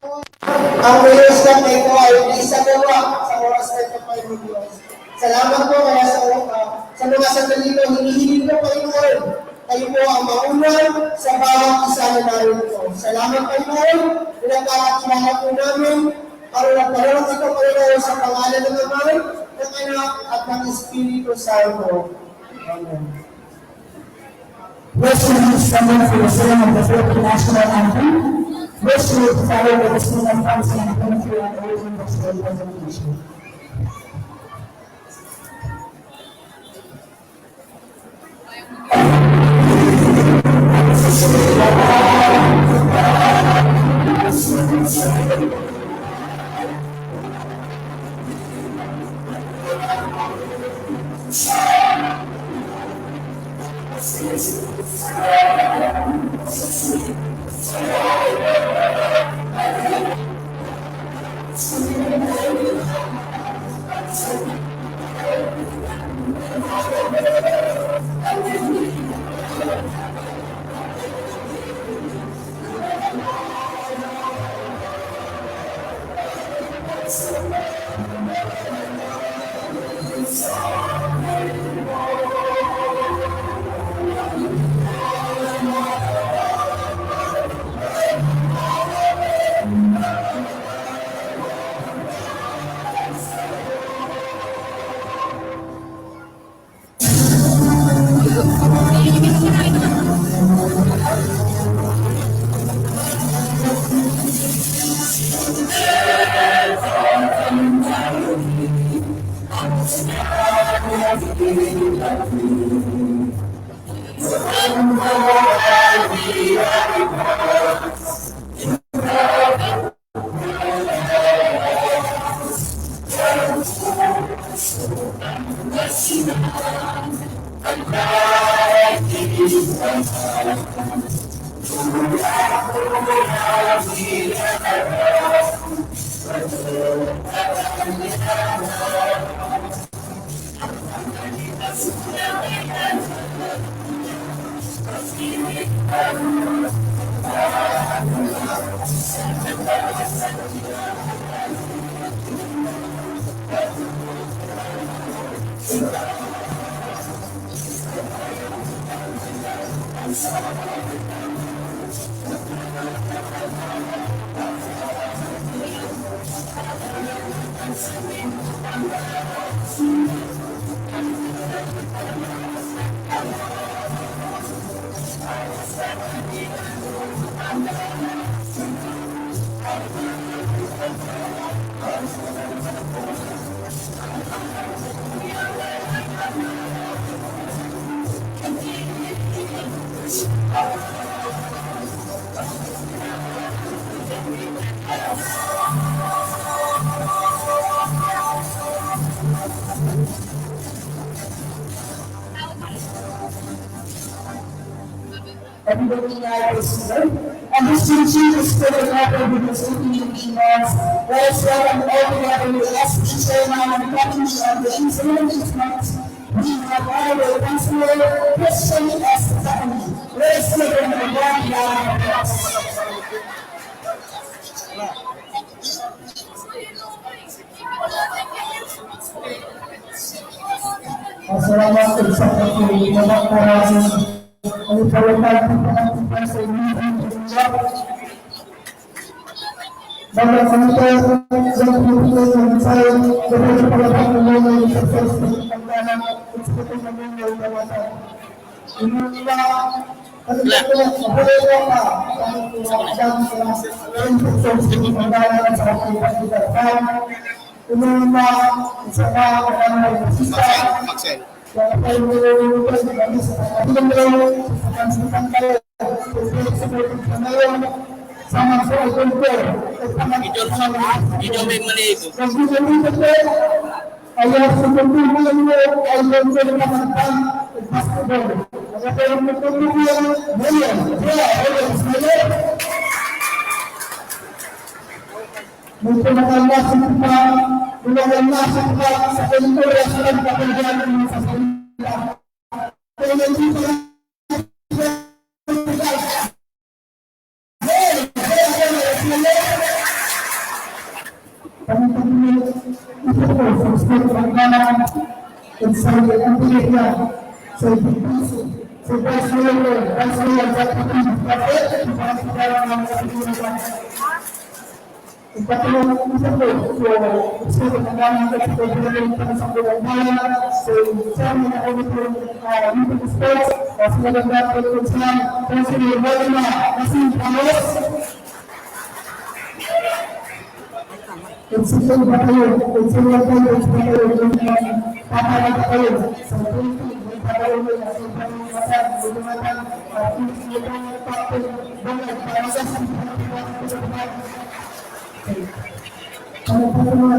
Ang Diyos na ito ay isa gawa sa oras na ito, Panginoon. Salamat po kaya sa mga sandali ko, hinihiling ko, Panginoon. Kayo po ang maunang sa bawat isa na narito. Salamat, Panginoon. Pinagkakakilala po namin. Parang ito, Panginoon, sa pangalan ng Ama, ng Anak, at ng Espiritu Santo. Amen. Let's stand for the singing of the Philippine National Anthem. Which will follow with the singing of Francis and Timothy and Origin of State Presentation. Everybody now is here. And this teaching is for the record with the speaking laws. Let us welcome all together with us, teacher, now, and the captains of the incident months. We have honorable Councilor Christian S. Stephanie. Let us give him a warm round of applause. Assalamualaikum warahmatullahi wabarakatuh. Kami perlukan penonton sa Bapak Santo yang mempunyai yang saya berbeda pada yang sukses dalam eksekutif yang dewasa. Inilah adalah boleh apa dan sukses dalam satu kita tahu. Inilah sama orang kita. Sa kultura sa pagkakagawa ng sasalita. Kaya nandito na and so the MPA, so the PC, so Vice Mayor, Deputy, Ipatulong ko sa po, so nagkakamang ko sa pagkakamang ko sa pagkakamang, so chairman na ulit po meeting sports, kasi nagagap ko po siya, kasi nagagap na, kasi Palos, consider ba kayo, consider kayo, papalag kayo, sa pagkakamang, may pagkakamang mo na, sa pagkakamang, bulungan, pagkakamang, pagkakamang, para sa pagkakamang, kalau pertama,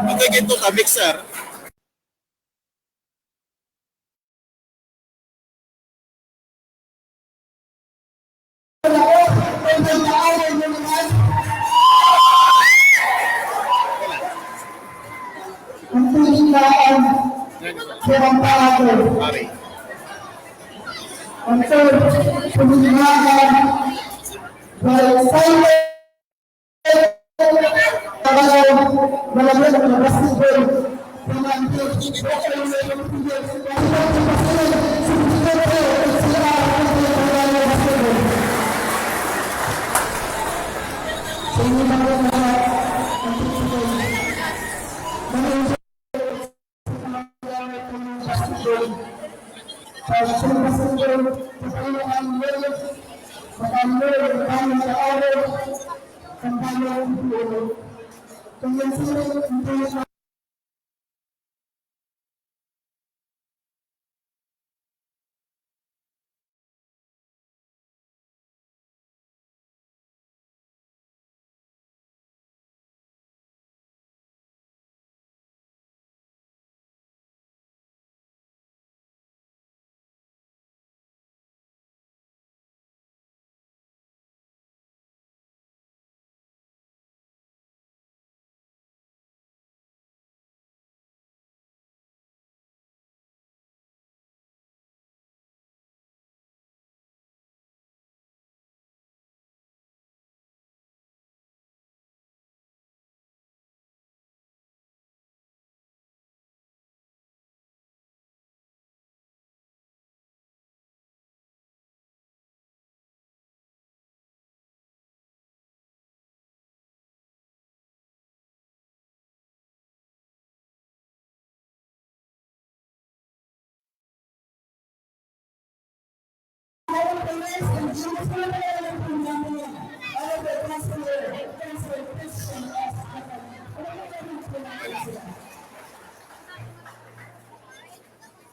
Oke gitu tak mixer. Mari. Untuk penggunaan saya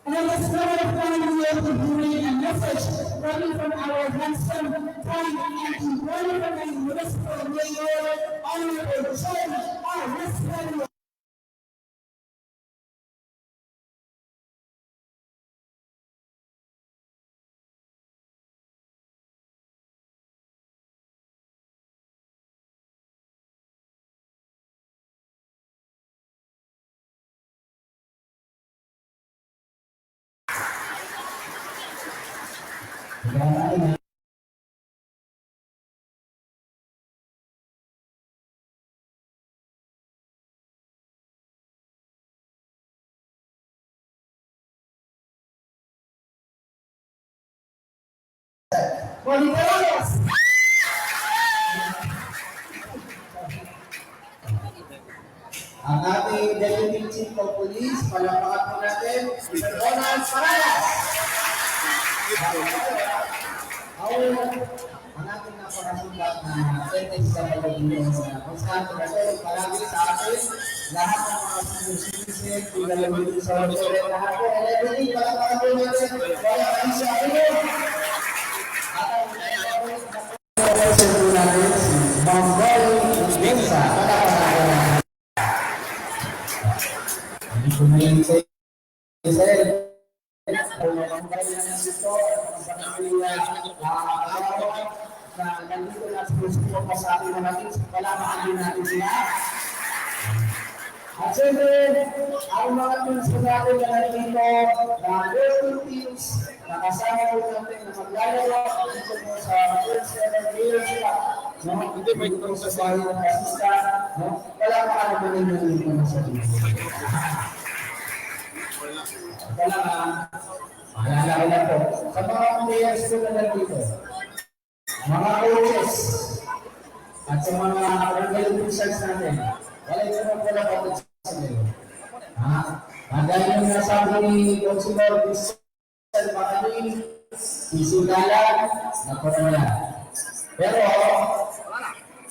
And I just want to find a to bring a message coming from our handsome, kind, and wonderful and municipal mayor, Honorable John R. Westman. Volunteers! Ang ating Deputy Chief of Police, palakpakan po natin, Mr. Ronald Paralas. Ang ating napakasulat na sentence sa Pilipinas na kung saan natin palagi sa atin, lahat ng mga senior citizen, pinalamin sa mga lahat po, and everything, palakpakan po natin, wala kami sa atin. At ang present po natin, si Mongol Benza, palakpakan po natin. Hindi ko na yung sir, kung nandito na po sumusuporta sa ating mga teams. Palamahan din natin sila. At siyempre, ang mga teams ko natin na nandito, na working teams, nakasama ko natin na maglalaro dito po sa first level leadership. No? Hindi may ito sa bahay ng asista. No? Palamahan mo rin yung dito sa teams. Palamahan. Maalala ko lang po, sa mga players ko na nandito, mga coaches, at sa mga barangay officials natin, wala ito wala bakit sa ngayon. Dahil yung nasabi ni Councilor Vincent Macanin, isigalan, nakorona. Pero,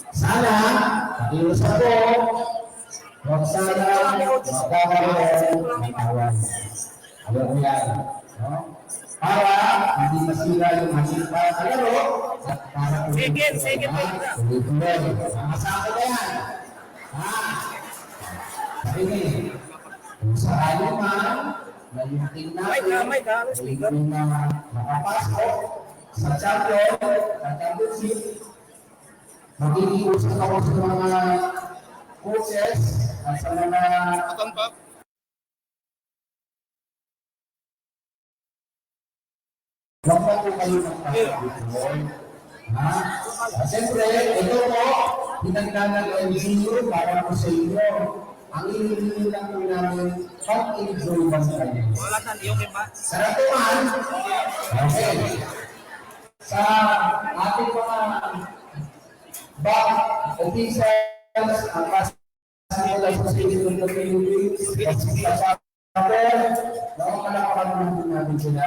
sana, pakiusap ko, huwag sana magkakaroon ng awan. Ayaw ko yan. No? Para hindi masira yung hasipa sa laro at para sige po. Tuloy-tuloy. Masama na yan. Sige. Kung sakali man na yung team natin yung makapasok sa championship, mag-iusap ako sa mga coaches at sa mga huwag pa po kayo magpapagod. Siyempre, ito po, pinagdanan ng MCU para po sa inyo. Ang inihingi lang po namin, pag-enjoy ba sa kayo? Wala na, di okay ba? Sarap po man. Okay. Sa ating mga back officials, ang kasimula sa City of the Philippines, sa chapter, nakapalakapan naman natin sila.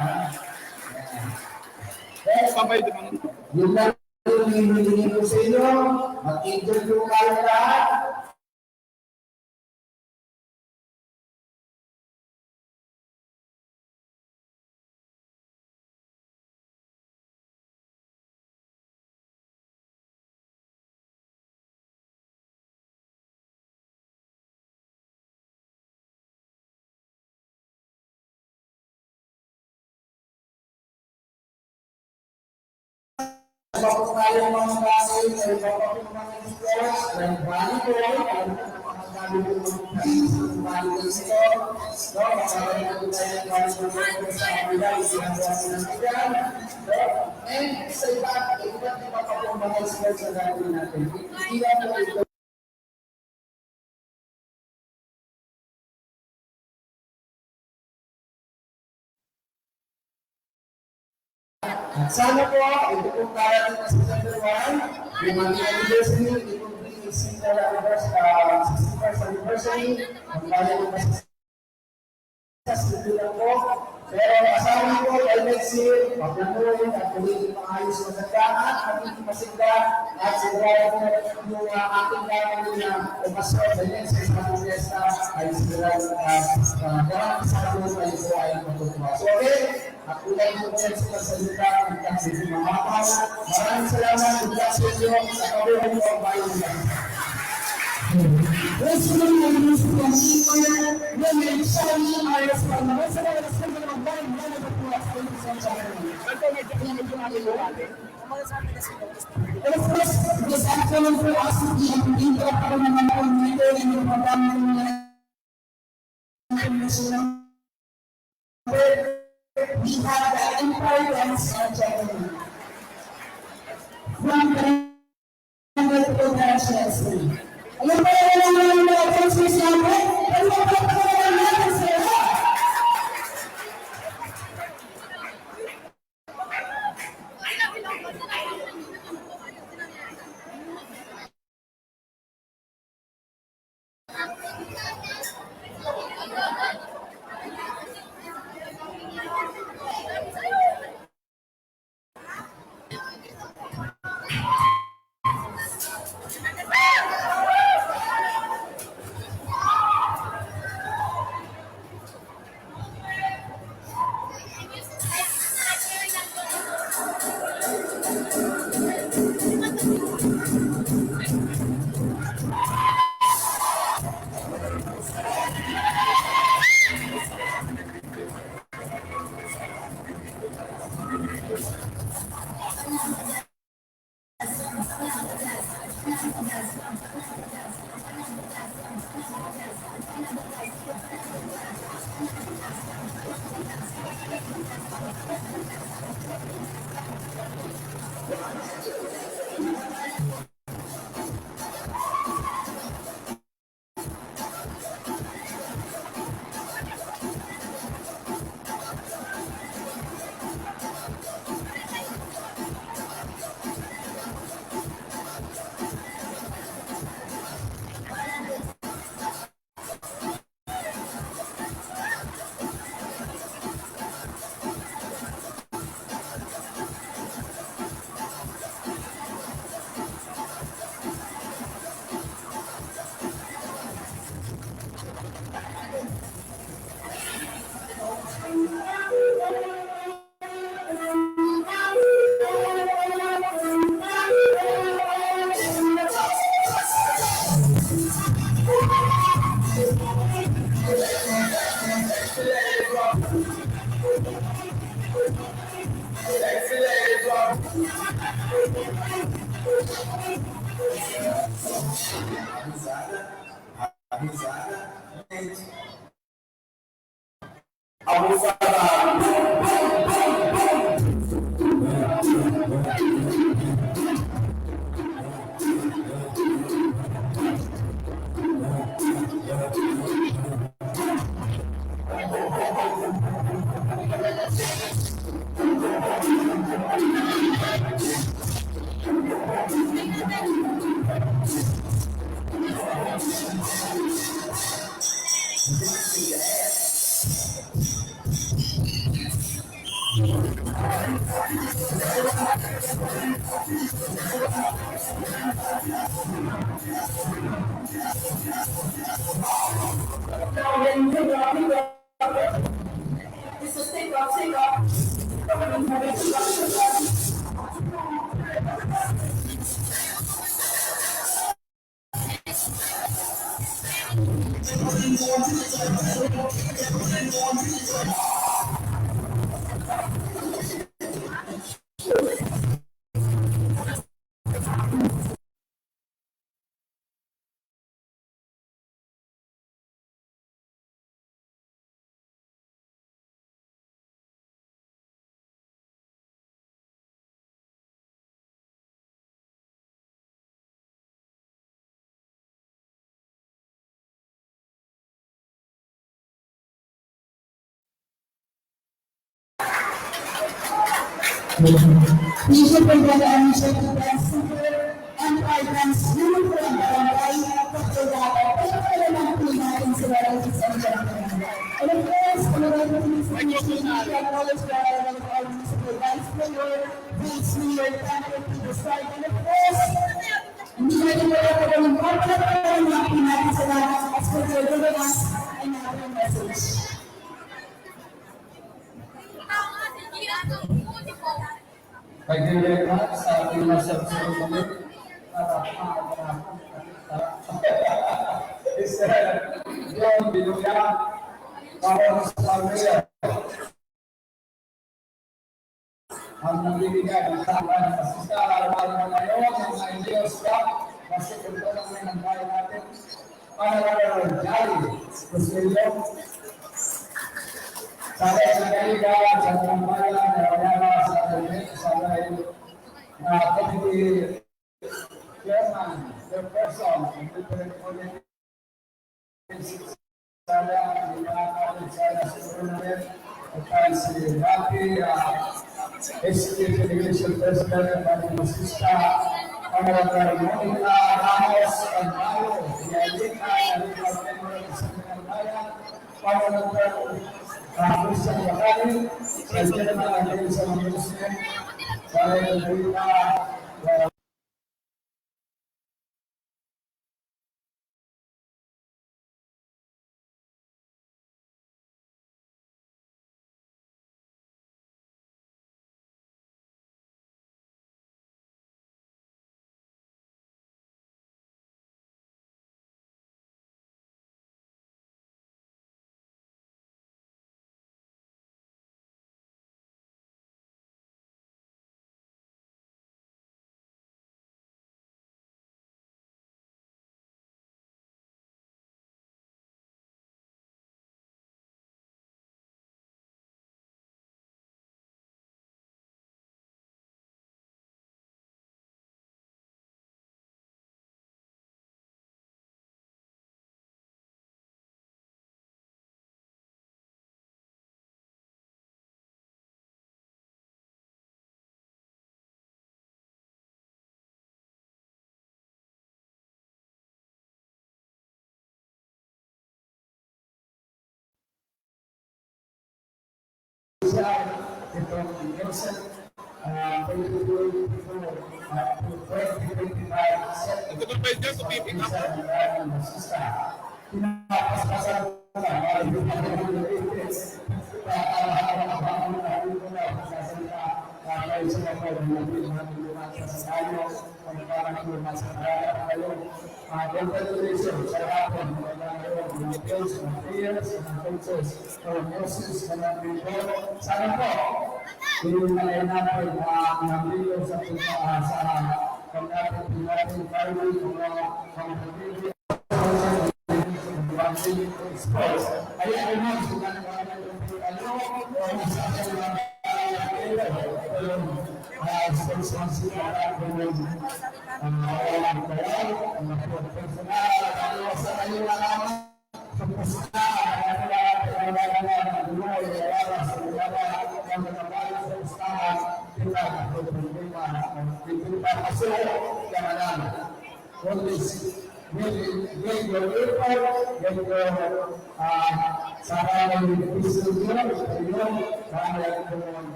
Yung lang yung hinihingi ko sa inyo, mag-enjoy po kayo lahat. Bago tayo mga bagay, ay bago po mga sports, ay volleyball, ay mga bagay po mga volleyball ito. No, makakaroon po tayo ng volleyball sa kabila, isinagawa ko ng ilan. And sa iba't iba pa po mga sports na gagawin natin. Hindi lang po ito. At sana po, ito po kaya ng September 1, yung mga anniversary, ito po yung 61st anniversary, ang kaya ng September po. Pero asawa ko, ay next year, paglamuin at ulitin maayos na nagdaan, magiging masigla, at sigurado po yung ating gagawin na umasok sa next year sa fiesta ay sigurado darang sa atin ay po ay matutuwa. So okay, at ulay po yan sila sa lugar ng kasi mga kapal. Maraming salamat, good sa inyo, sa kabuhay mo ang bayan nila. Listening and listening and listening, women showing our response. Sa mga response ng bayan, yan ang patuwa sa inyo sa channel. And of course, this afternoon for us to be ang dito para naman po nito yung program ng we have the importance of channel. From the programs. Alam ba yung mga transfers namin? Pero magpapagawa natin sila. Issue pagdagaan siya ng super and vibrance naman po ang barangay pagkagata pero kailangan po natin sila rin sa isang barangay. And of course, kailangan po natin sa community acknowledge the relevant elements of the vice mayor, vice mayor, candidate to the side, and of course, hindi natin wala po ng pagkakataon na natin sila as per their relevance and our message. Thank you very much sa ating masabsab ulit. Mr. John Biluya, para sa mayor. Ang nagbibigay ng tahan sa sistema para ngayon ng mga Indios Cup, kasi kung ito lang may nangkaya natin, para Jali, Rosilio, sa Kaliga, sa Tambayan, sa committee chairman, the person, different politics, saya, saya sebenarnya akan si Rapi, Executive Delegation President, Pak Masista, Honorable Monica Ramos, and Mayo, Yalika, Yalika, Honorable Christian Bakari, President ng Alliance of Muslim, saya berita Rizal, itong Nelson, 2024 to 2025 set Ito ba ba dyan? Tumipik ako. Pinapaspasan ko na, congratulations sa lahat ng mga players, mga players, mga coaches, mga nurses, mga people. Sana po, pinunay natin ang video sa pag-natin natin Friday, mga pamilya, sports. Ayan ko na, sila na mga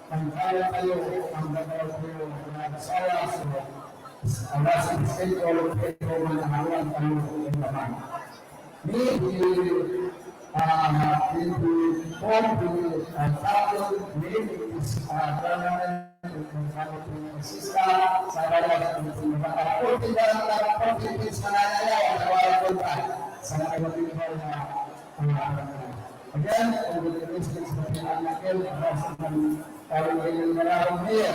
pangkaya kayo, ang gagawin kayo, mga asawa, ang lasang state all of it, o manahawan kayo ng naman. Maybe, form the travel, maybe it's permanent, kung kano po system, sa balas, kung makakapulti na lang na pag-ibig sa nanaya, ang nawala ko ba, sa nakawagin ko na again, congratulations sa pinanakin, sa tayo ngayon maraming niya,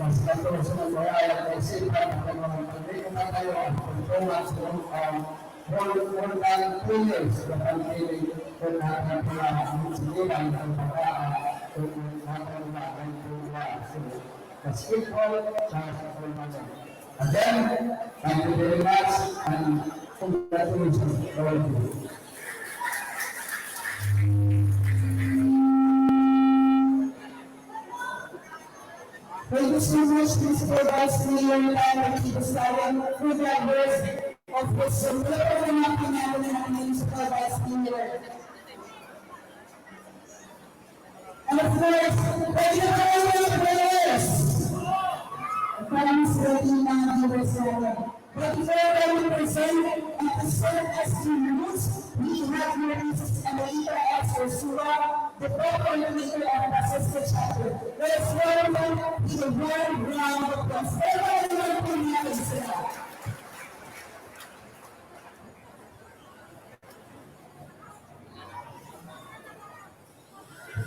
mas katulad sa mga kaya ay sipan at mga pagdito na kayo ang pagtungan sa more than 2 years sa pagpili kung nakakapila ang sigilan ng pagkaan kung nakakapila ang pagkaan sa basketball sa pagpulmanan. Again, thank you very much and congratulations to all of you. Thank you so much, Mr. Vice Mayor and Chief Stalin, for that words of wisdom. Welcome to mga pinalo ng Municipal Vice Mayor. And of course, thank you for all the players. Maraming salamat mga viewers natin. But before I present and to serve as the news, we have here Mrs. Amelita S. Ursula, the co-coordinator of the Assistant Chapter. Let us welcome with a warm round of applause. Everyone po niya sila.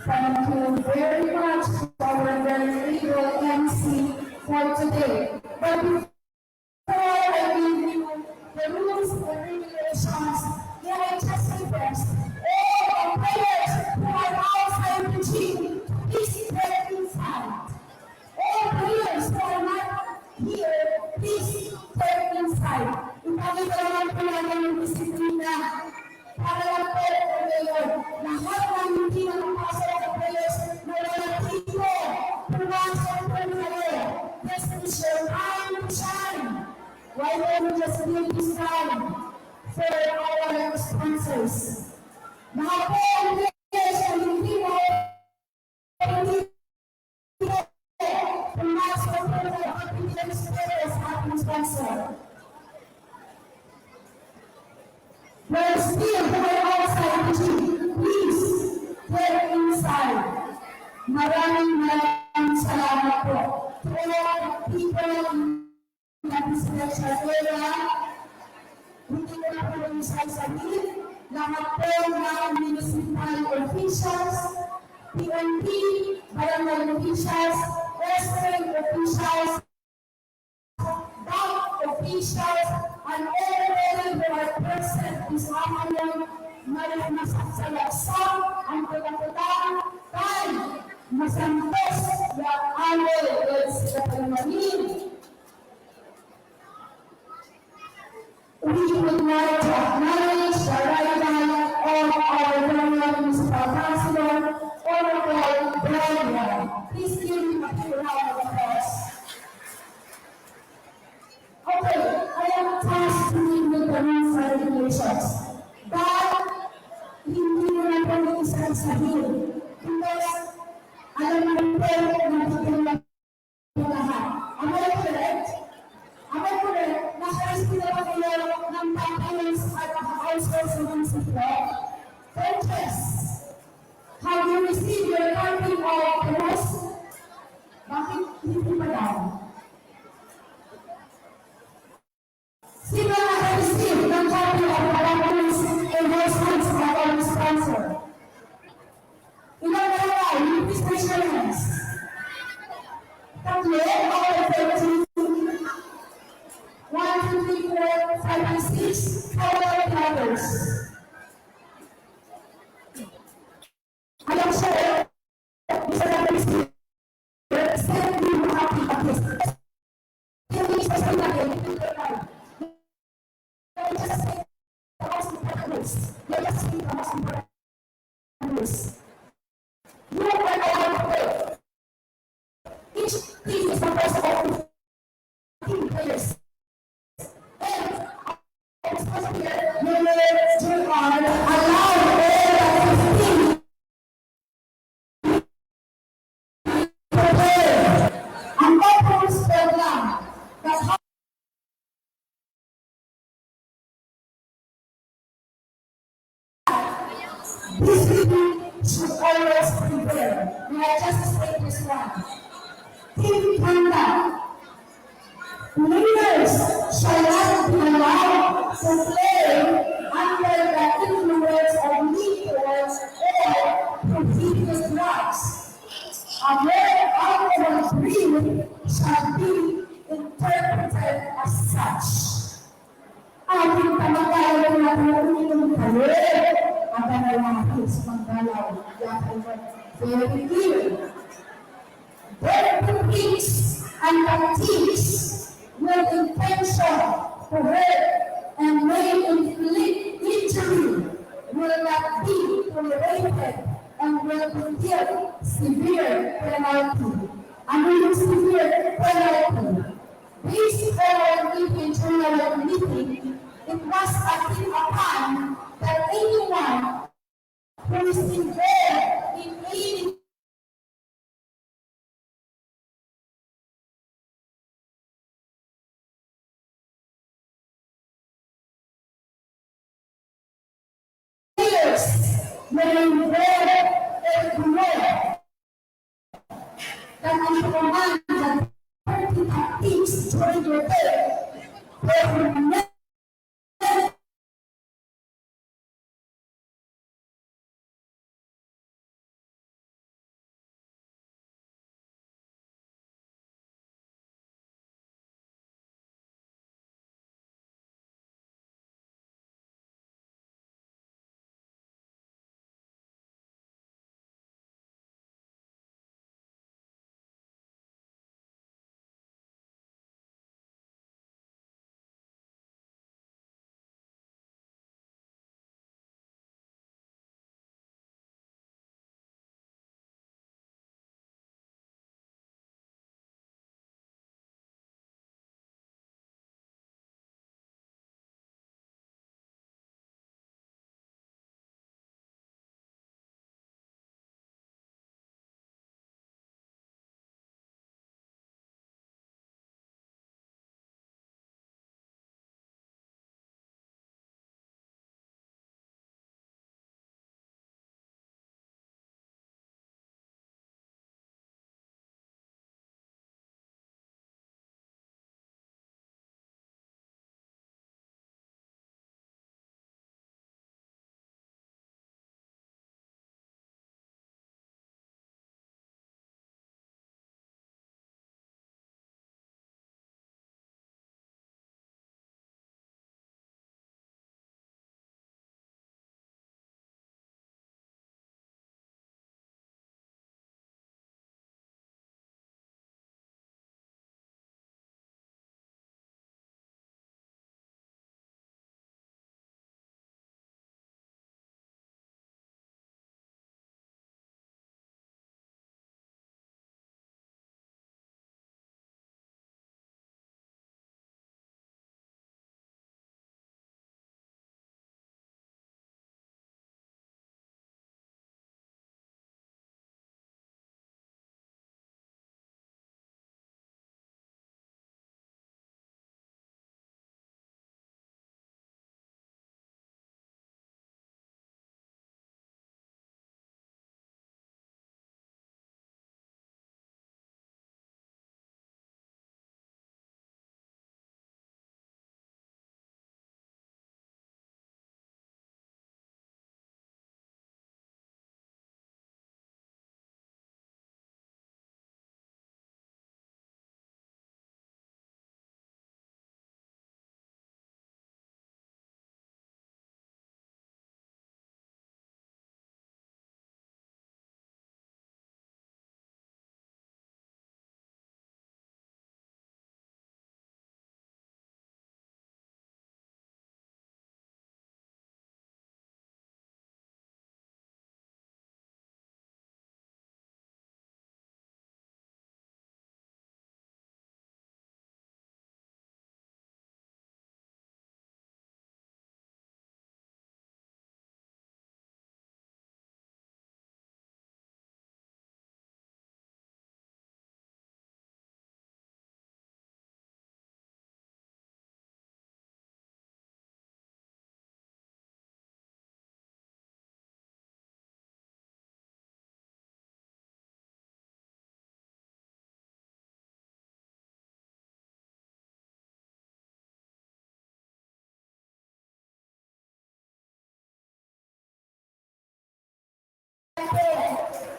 Thank you very much for our very able MC for today. But before I give you the rules and regulations, may I just say first, all our players who are outside the gym, please get inside. All players who are not here, please get inside. Ipakita naman po natin yung disiplina para lang po ngayon. Lahat ng hindi nakapasok sa players na wala dito, pumasok po kayo. This is your time to shine. Why don't we just leave this time for our sponsors? Mga po ang players na hindi mo pumasok po kayo at hindi na sponsors at sponsor. But still, who are outside the gym, please get inside. Maraming salamat po. To all the people in the residential area, hindi ko na po yung sasabihin, lahat po ng municipal officials, PNP, barangay officials, restaurant officials, bank officials, and everyone who are present this afternoon, masasalaksak ang pagkakutaan tayo masantos yang ada di sekitar ini. We would like to acknowledge the arrival of our municipal councilor, Honorable Brian. Please give him a big round of applause. Okay, I am tasked to deal with the rules and regulations. But hindi naman po isang sabihin. Because report ng pagkakas lahat. Am I correct? Am I correct? Naka-receive na ba kayo ng payments at households ng munisipyo? Then yes. Have you received your copy of the most? Bakit hindi pa daw? Sino naka-receive ng copy of the documents and households of our sponsor? Ilan na lang, you please raise your hands. Tatlo, all in favor to 1, 2, 3, 4, 5, and 6. How about the others? I am sure Mr. Representative send you a copy of this. Can we just say that again? Let me just say the most important news. Let us say the most important news. You are allowed to play. Each team is composed of 15 players. And I'm supposed to hear you are allowed all the 15 ang purpose program that this people should always prepare. May I just state this one? Team conduct. Leaders shall not be allowed to play under the influence of liquors or prohibited drugs. Where alcohol drink shall be interpreted as such. Ating kamag-aral na uminom kayo, ang panalangin sa manggalaw, very clear. Their techniques and tactics will intention to hurt and may inflict injury will not be tolerated and will entail severe penalty. Ano yung severe penalty? Based on our meeting, general meeting, it was agreed upon that anyone who is involved in aiding players may involve a group that ang command that 30 activities during your day will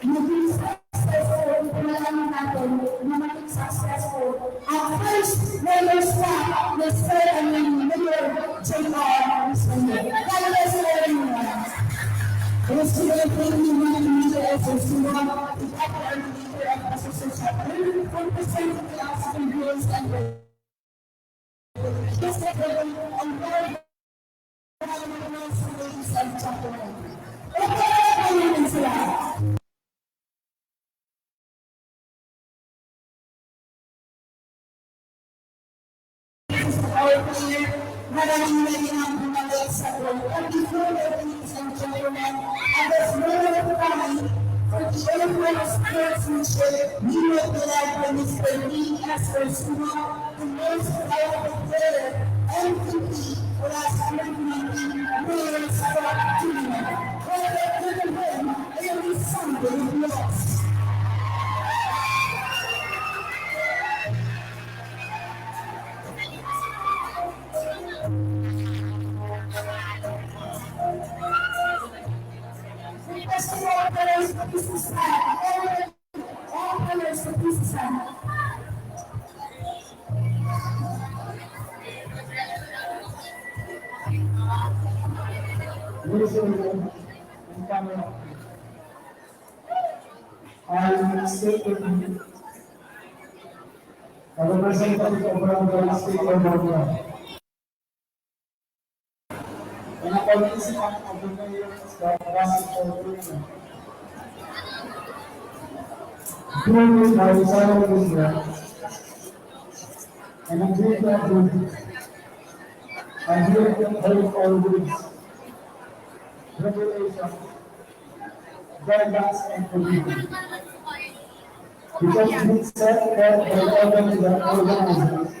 maging successful yung pinalaman natin na maging successful. At first, when you start, let's start and then Mayor J.R. Mr. God bless everyone. Let's do the thing we want to do as a student, the upper leader of association, 100% of the oxygen bills and the just like the on board and chapter 1. Okay, sila. Maraming ang bumalik sa goal. And before ladies and gentlemen, at this moment of time, for the Illinois sportsmanship, we will be led by Mr. Lee Esposito, the most valuable player, MVP, for last 119 Mayor's Cup tournament. Welcome to the win every Sunday with us. Requesting all players to please stand. All players to please stand. Ladies and gentlemen, in camera, I state with you, a representative of the state of Borneo. And a participant of the Mayor's basketball tournament. Joined by Sarah Israel, and a great group, and here help all groups, regulation, guidance, and community. Because we set that the organizers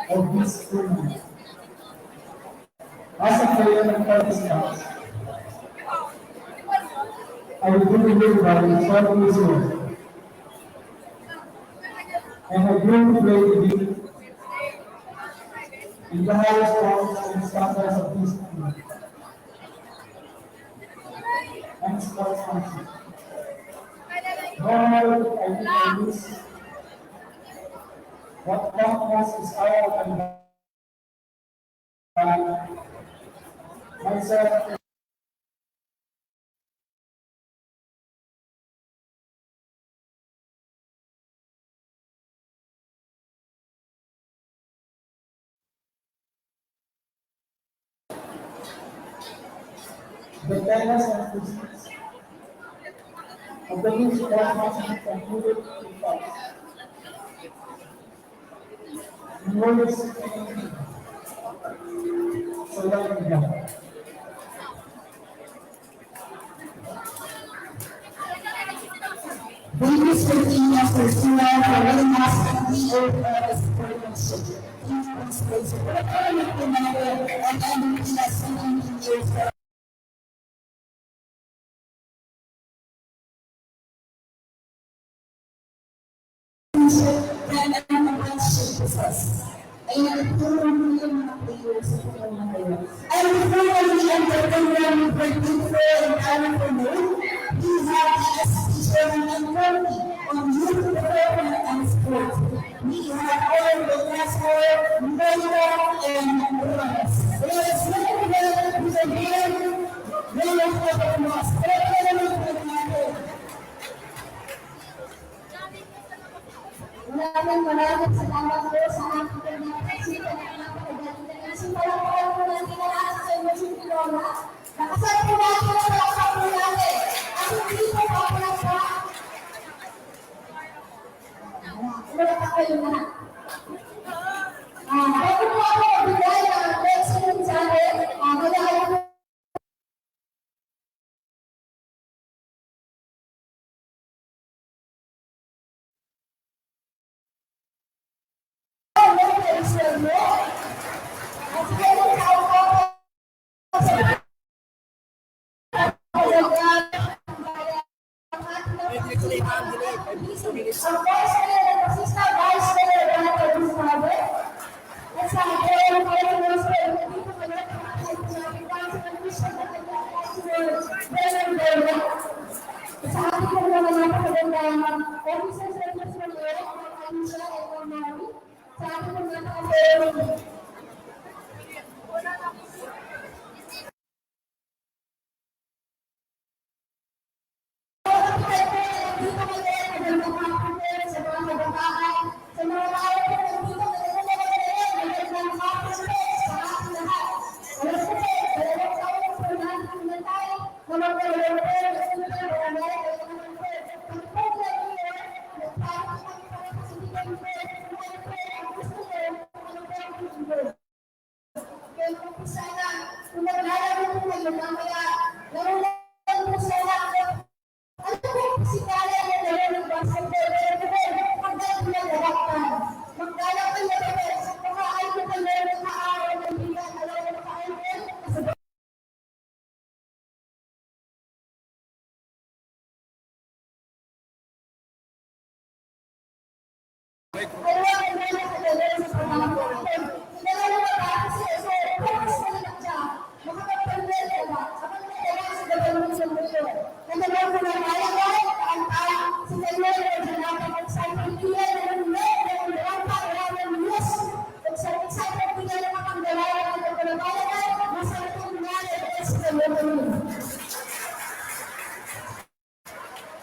of this tournament. As a player and participant, I will do it by short whistle. And I bring to play the game in the highest forms and standards of this country and sportsmanship. No matter what I lose, what counts is all and myself. The guidance and physics of the new sportsmanship concluded in fact. Knowledge so let me go. Thank you, Mr. Tina, for letting us be the sportsmanship. Thank you, Mr. Tina, for and MVP that's 17 years old. And before we enter the program for Info and Powerful Mode, we have the SC Chairman and Committee on Youth Development and Sports. We have all the Nassau, Mboya, and Runs. Let us look together with the game, William Moss. Maraming salamat po sa aking pagkakasita ng mga kapagalitan. Simpalang po natin na lahat sa Emerging Corona. Nakasal po natin ang mga po natin. At hindi po ako lang pa. Wala pa kayo na. Bago po ako magbigay ng Aisha and Omari sa ating mga ka-ceremony. Sana, kung naglalaro po kayo mamaya, laro-laro po sana ano po si Kaya na laro ng basketball? Pero hanggang pinag-arapan. Magkala kayo na baka ay ko kayo na naka-araw ng bilang alam na naka-araw.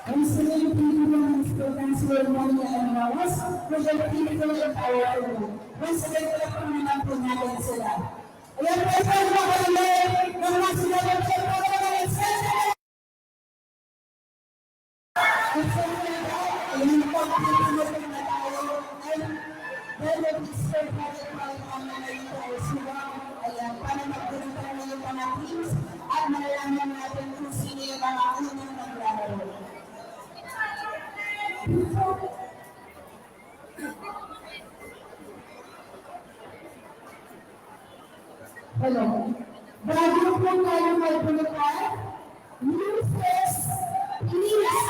And singing Pilipinas programs were money and hours with the people of our own. Once again, palakpakan naman po natin sila. Ayan po ito ang mga ng mga sinabot sa mga extension. Ayan po ang pinipinipin na tayo. And then the Mr. Project ang mga ito ay siwang. Ayan, para magpunta na yung mga teams at malalaman natin kung sino yung mga unang naglalaro. Hello. Bago po tayo magbunutan, Mrs. Please.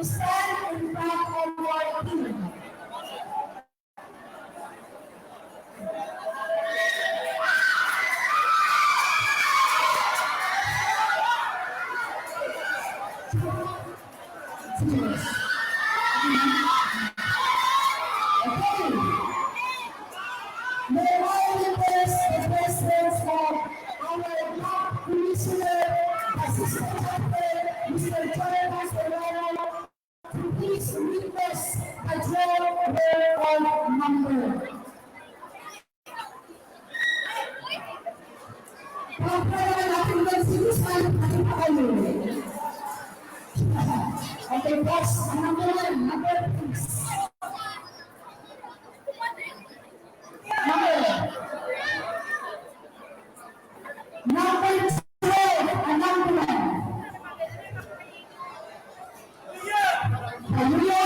Stand in front of your team. Okay, boss, number one, number please. Number 12, number one. Halilo.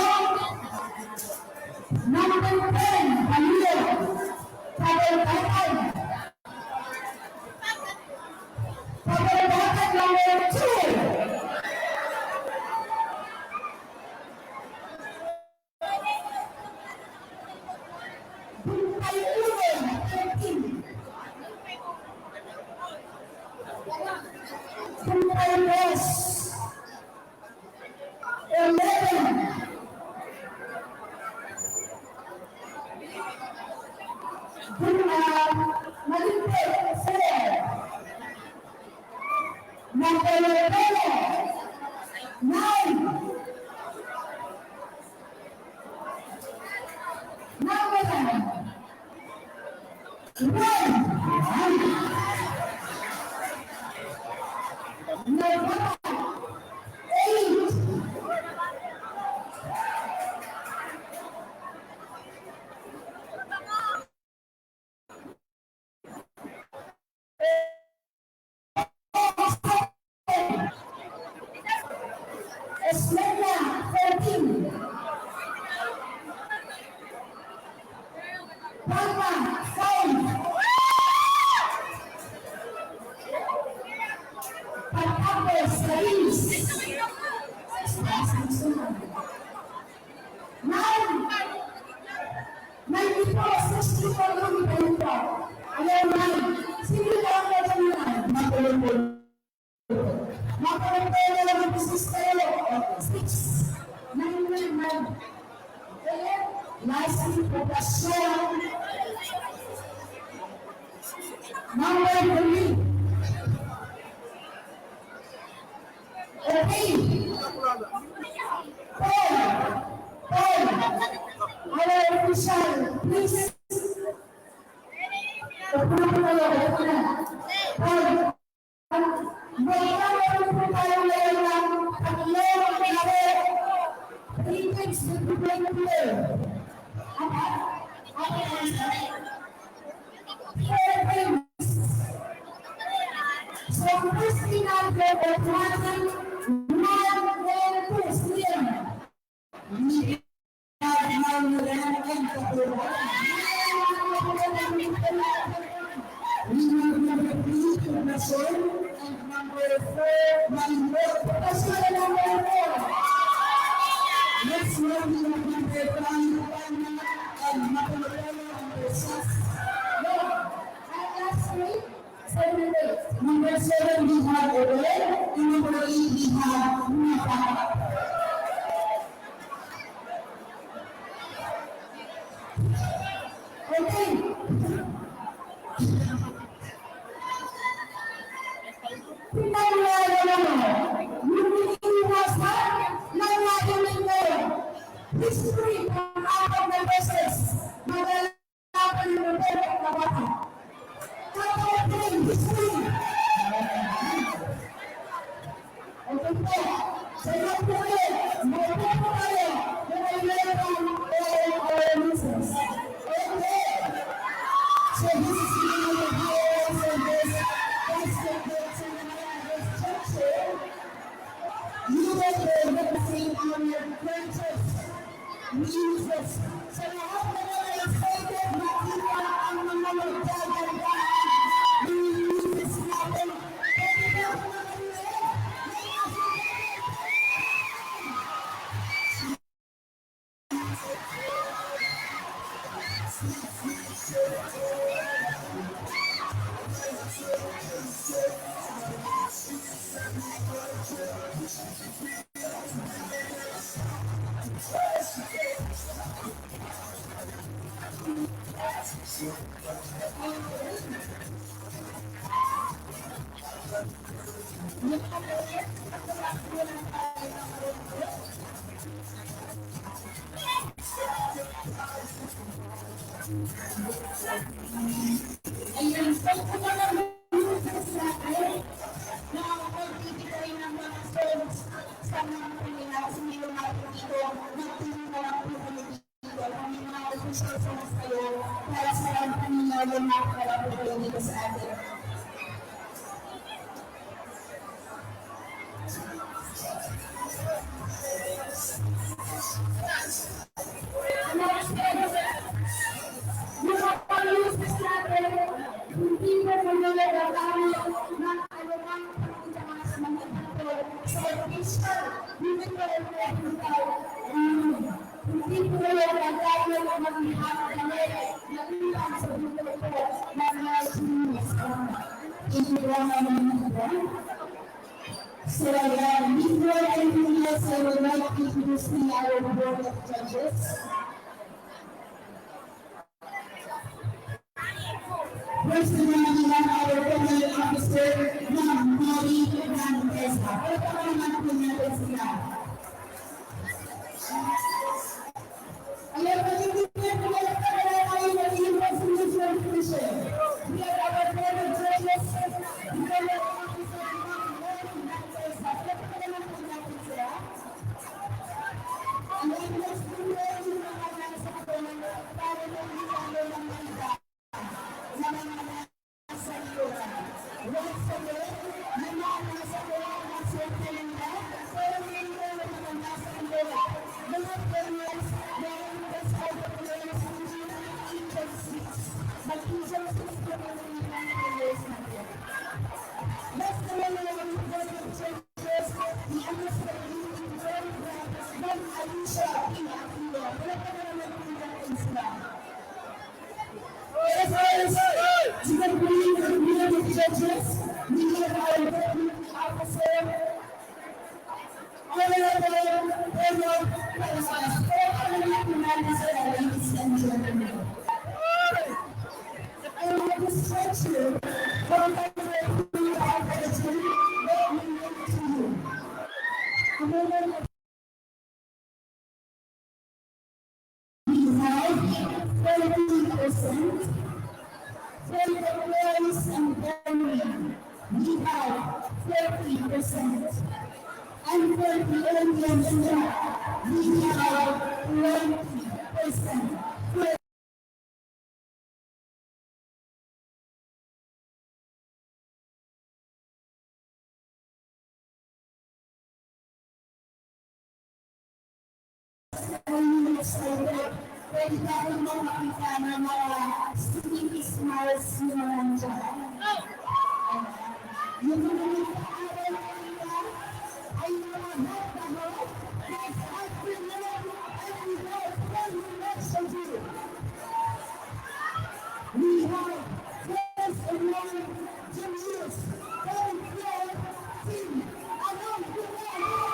Number 10, Halilo. Kabel-bakal. Kabel-bakal number 2. Sistero, 6, 9, Nicely Poblacion, number 3. Okay. Paul, our official, please. Paul, meron po tayo ngayon ng tatlong laro. 3 things that we play to play. Four things. So, first thing I'll go with one, Steven. And number 4, number 4. Next one, we have number 5, and number 6. Number 7, we have Owen, and number 8, we have Napa. Okay. History from out of the verses. Magalapan yung mga kabata. Kapag history. Okay po. Sa iyo po kayo. Maupo po kayo. May meron our business. Okay. So this is the house of this basketball structure. You will be witnessing our branches. Jesus. Sa lahat na mga excited, makita ang mga magdadagdagan ng Jesus natin. Pwede ba ako ayun, so kung ano Jesus natin, na magbibigay ng mga songs sa mga Pilipinas, hindi naman dito, nagtingin na lang po dito, ang mga official songs kayo, para sa lang kanina yung nakakala po kayo dito sa atin. Yung mga pang-uses natin, hindi mo nagagawa ng anumang pagkakama sa mga ito. Sa official, hindi ko hindi ko nagagawa ng mga hapagay na ilang sa dito ito ng mga sinis. Hindi ko naman so, before anything else, I would like to introduce our board of judges. First, we have our police officer, Ma'am Mary Hernandez. Ito naman po natin sila. Ayaw, pag-ibigyan ko lang tayo kayo na yung resolution commission. We are our board of judges. We are our officer, Ma'am Mary Hernandez. Ito naman po natin sila. Ang next po yung mga nasa katawan para na hindi tayo ng mga na mga nasa looban. Huwag sa loob, na mga nasa loob, nasa loob na pero hindi mo na mga nasa looban. Mga Ladies and gentlemen, I want to stretch you. One time, we have a dream that we make to you. We have 30%. For the boys and family, we have 30%. And for the Indian staff, we have 20%. I'm excited. Pwede tayo makakita ng mga sticky smiles nyo lang dyan. Yung mga nag-aaral kanina ay mga hot that's after love and we have one election to do. We have friends and one to use. Don't play team. I don't do that.